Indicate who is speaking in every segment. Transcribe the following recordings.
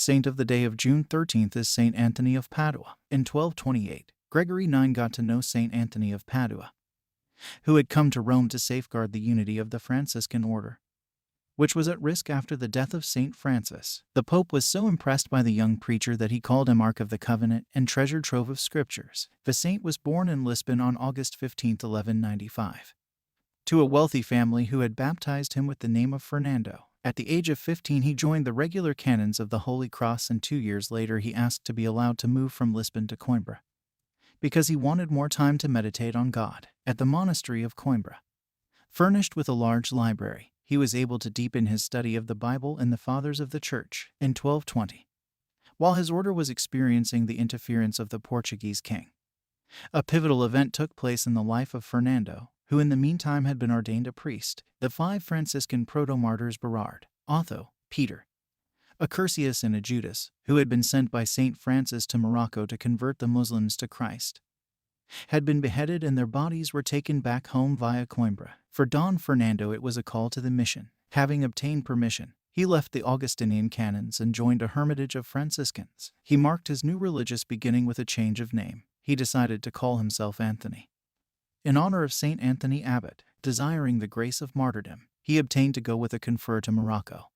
Speaker 1: saint of the day of June 13th is Saint Anthony of Padua. In 1228, Gregory IX got to know Saint Anthony of Padua, who had come to Rome to safeguard the unity of the Franciscan order, which was at risk after the death of Saint Francis. The Pope was so impressed by the young preacher that he called him Ark of the Covenant and treasure trove of scriptures. The saint was born in Lisbon on August 15, 1195, to a wealthy family who had baptized him with the name of Fernando. At the age of 15, he joined the regular canons of the Holy Cross, and 2 years later he asked to be allowed to move from Lisbon to Coimbra, because he wanted more time to meditate on God. At the monastery of Coimbra, furnished with a large library, he was able to deepen his study of the Bible and the Fathers of the Church. In 1220, while his order was experiencing the interference of the Portuguese king, a pivotal event took place in the life of Fernando, who in the meantime had been ordained a priest. The 5 Franciscan proto-martyrs Berard, Otho, Peter, Accursius and a Judas, who had been sent by Saint Francis to Morocco to convert the Muslims to Christ, had been beheaded and their bodies were taken back home via Coimbra. For Don Fernando it was a call to the mission. Having obtained permission, he left the Augustinian canons and joined a hermitage of Franciscans. He marked his new religious beginning with a change of name. He decided to call himself Anthony, in honor of Saint Anthony Abbot. Desiring the grace of martyrdom, he obtained to go with a confer to Morocco.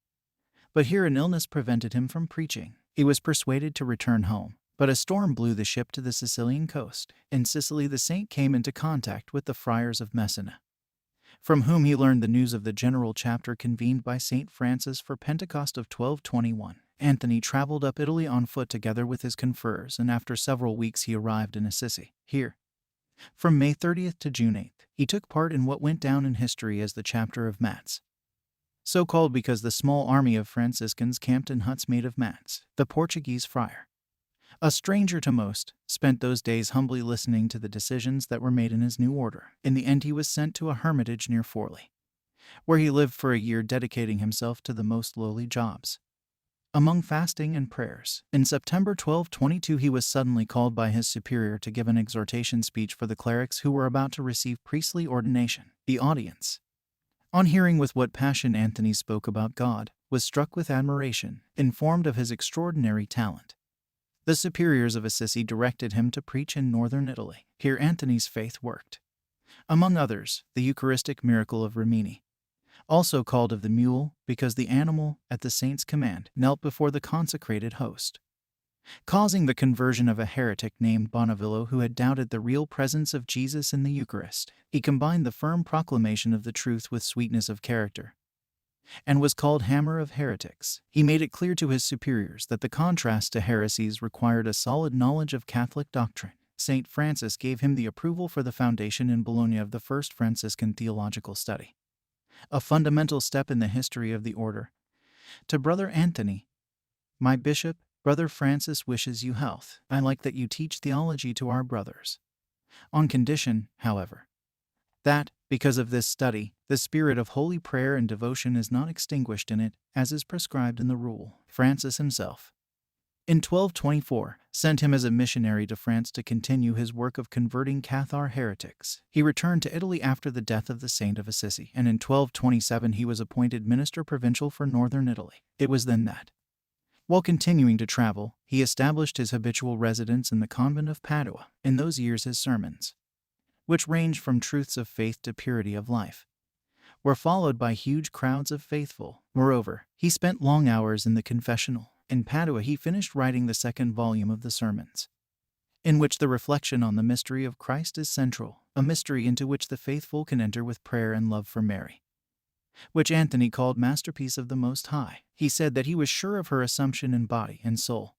Speaker 1: But here an illness prevented him from preaching. He was persuaded to return home, but a storm blew the ship to the Sicilian coast. In Sicily, the saint came into contact with the friars of Messina, from whom he learned the news of the general chapter convened by Saint Francis for Pentecost of 1221. Anthony traveled up Italy on foot together with his confreres, and after several weeks he arrived in Assisi. Here, from May 30th to June 8th, he took part in what went down in history as the chapter of mats, so called because the small army of Franciscans camped in huts made of mats. The Portuguese friar, a stranger to most, spent those days humbly listening to the decisions that were made in his new order. In the end he was sent to a hermitage near Forli, where he lived for a year, dedicating himself to the most lowly jobs, among fasting and prayers. In September 1222 he was suddenly called by his superior to give an exhortation speech for the clerics who were about to receive priestly ordination. The audience, on hearing with what passion Anthony spoke about God, was struck with admiration. Informed of his extraordinary talent, the superiors of Assisi directed him to preach in northern Italy. Here Anthony's faith worked. Among others, the Eucharistic miracle of Rimini, also called of the mule, because the animal, at the saint's command, knelt before the consecrated host, causing the conversion of a heretic named Bonavillo who had doubted the real presence of Jesus in the Eucharist. He combined the firm proclamation of the truth with sweetness of character, and was called Hammer of Heretics. He made it clear to his superiors that the contrast to heresies required a solid knowledge of Catholic doctrine. Saint Francis gave him the approval for the foundation in Bologna of the first Franciscan theological study, a fundamental step in the history of the order. To Brother Anthony, my bishop, Brother Francis wishes you health. I like that you teach theology to our brothers, on condition, however, that, because of this study, the spirit of holy prayer and devotion is not extinguished in it, as is prescribed in the rule. Francis himself, in 1224, sent him as a missionary to France to continue his work of converting Cathar heretics. He returned to Italy after the death of the Saint of Assisi, and in 1227 he was appointed minister provincial for northern Italy. It was then that, while continuing to travel, he established his habitual residence in the convent of Padua. In those years his sermons, which ranged from truths of faith to purity of life, were followed by huge crowds of faithful. Moreover, he spent long hours in the confessional. In Padua he finished writing the 2nd volume of the Sermons, in which the reflection on the mystery of Christ is central, a mystery into which the faithful can enter with prayer and love for Mary, which Anthony called masterpiece of the Most High. He said that he was sure of her assumption in body and soul,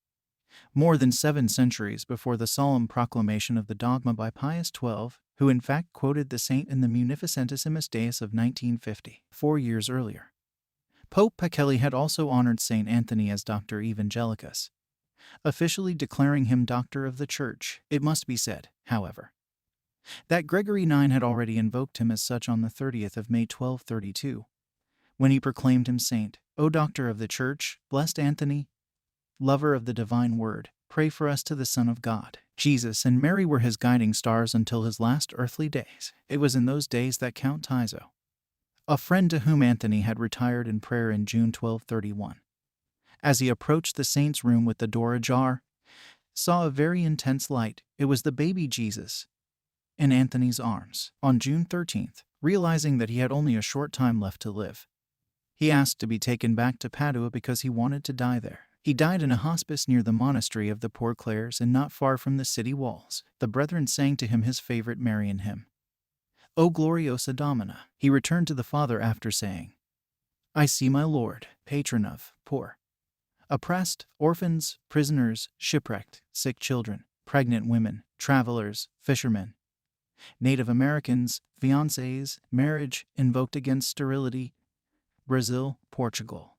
Speaker 1: more than 7 centuries before the solemn proclamation of the dogma by Pius XII, who in fact quoted the saint in the Munificentissimus Deus of 1950. 4 years earlier, Pope Pacelli had also honored Saint Anthony as Doctor Evangelicus, officially declaring him Doctor of the Church. It must be said, however, that Gregory IX had already invoked him as such on the 30th of May 1232, when he proclaimed him Saint. O Doctor of the Church, blessed Anthony, lover of the divine word, pray for us to the Son of God. Jesus and Mary were his guiding stars until his last earthly days. It was in those days that Count Tiso, a friend to whom Anthony had retired in prayer in June 1231, As he approached the saint's room with the door ajar, saw a very intense light. It was the baby Jesus in Anthony's arms. On June 13th, realizing that he had only a short time left to live, he asked to be taken back to Padua because he wanted to die there. He died in a hospice near the monastery of the Poor Clares and not far from the city walls. The brethren sang to him his favorite Marian hymn, O Gloriosa Domina. He returned to the Father after saying, I see my Lord, patron of poor, oppressed, orphans, prisoners, shipwrecked, sick children, pregnant women, travelers, fishermen, Native Americans, fiancés, marriage, invoked against sterility, Brazil, Portugal.